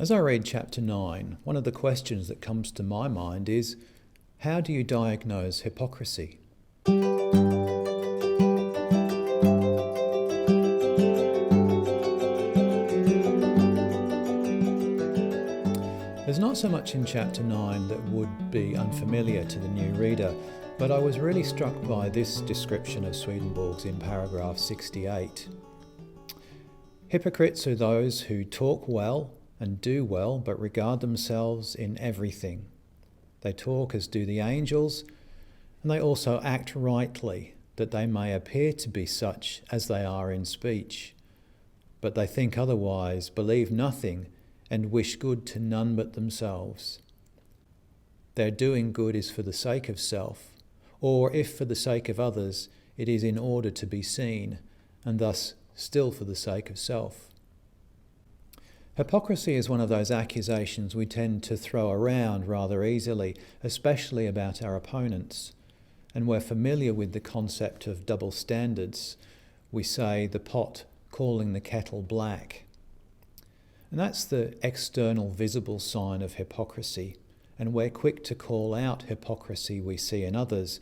As I read chapter 9, one of the questions that comes to my mind is, how do you diagnose hypocrisy? There's not so much in chapter 9 that would be unfamiliar to the new reader, but I was really struck by this description of Swedenborg's in paragraph 68. Hypocrites are those who talk well and do well, but regard themselves in everything. They talk as do the angels, and they also act rightly, that they may appear to be such as they are in speech. But they think otherwise, believe nothing, and wish good to none but themselves. Their doing good is for the sake of self, or if for the sake of others, it is in order to be seen, and thus still for the sake of self. Hypocrisy is one of those accusations we tend to throw around rather easily, especially about our opponents. And we're familiar with the concept of double standards. We say the pot calling the kettle black. And that's the external visible sign of hypocrisy. And we're quick to call out hypocrisy we see in others.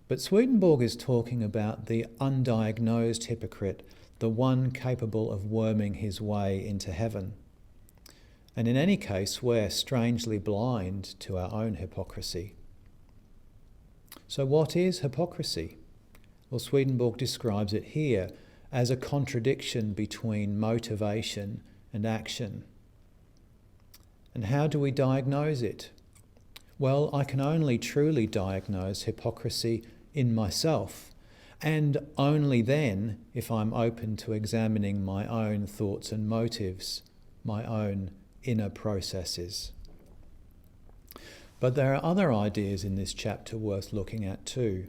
But Swedenborg is talking about the undiagnosed hypocrite, the one capable of worming his way into heaven. And in any case, we're strangely blind to our own hypocrisy. So what is hypocrisy? Well, Swedenborg describes it here as a contradiction between motivation and action. And how do we diagnose it? Well, I can only truly diagnose hypocrisy in myself, and only then if I'm open to examining my own thoughts and motives, my own inner processes. But there are other ideas in this chapter worth looking at too.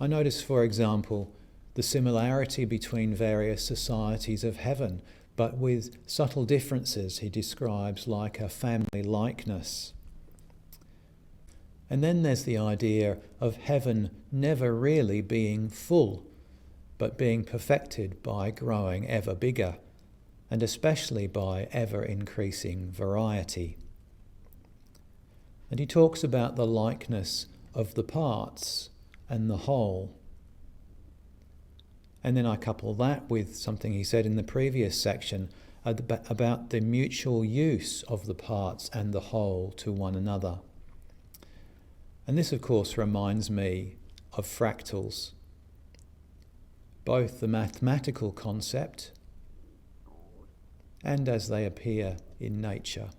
I notice, for example, the similarity between various societies of heaven, but with subtle differences he describes like a family likeness. And then there's the idea of heaven never really being full, but being perfected by growing ever bigger, and especially by ever-increasing variety. And he talks about the likeness of the parts and the whole. And then I couple that with something he said in the previous section about the mutual use of the parts and the whole to one another. And this, of course, reminds me of fractals, both the mathematical concept and as they appear in nature.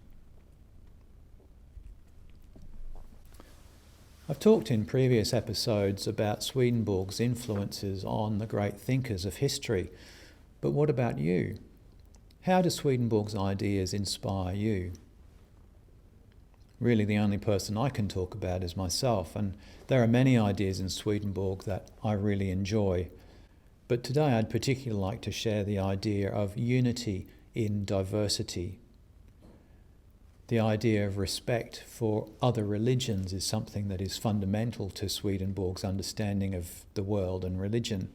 I've talked in previous episodes about Swedenborg's influences on the great thinkers of history, but what about you? How do Swedenborg's ideas inspire you? Really, the only person I can talk about is myself, and there are many ideas in Swedenborg that I really enjoy. But today I'd particularly like to share the idea of unity in diversity. The idea of respect for other religions is something that is fundamental to Swedenborg's understanding of the world and religion.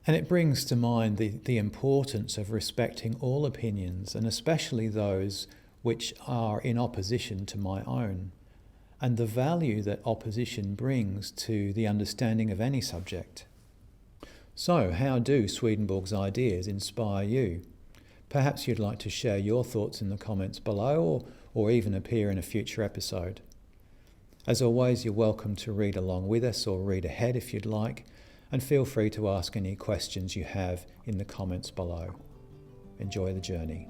And it brings to mind the importance of respecting all opinions, and especially those which are in opposition to my own, and the value that opposition brings to the understanding of any subject. So, how do Swedenborg's ideas inspire you? Perhaps you'd like to share your thoughts in the comments below, or even appear in a future episode. As always, you're welcome to read along with us or read ahead if you'd like, and feel free to ask any questions you have in the comments below. Enjoy the journey.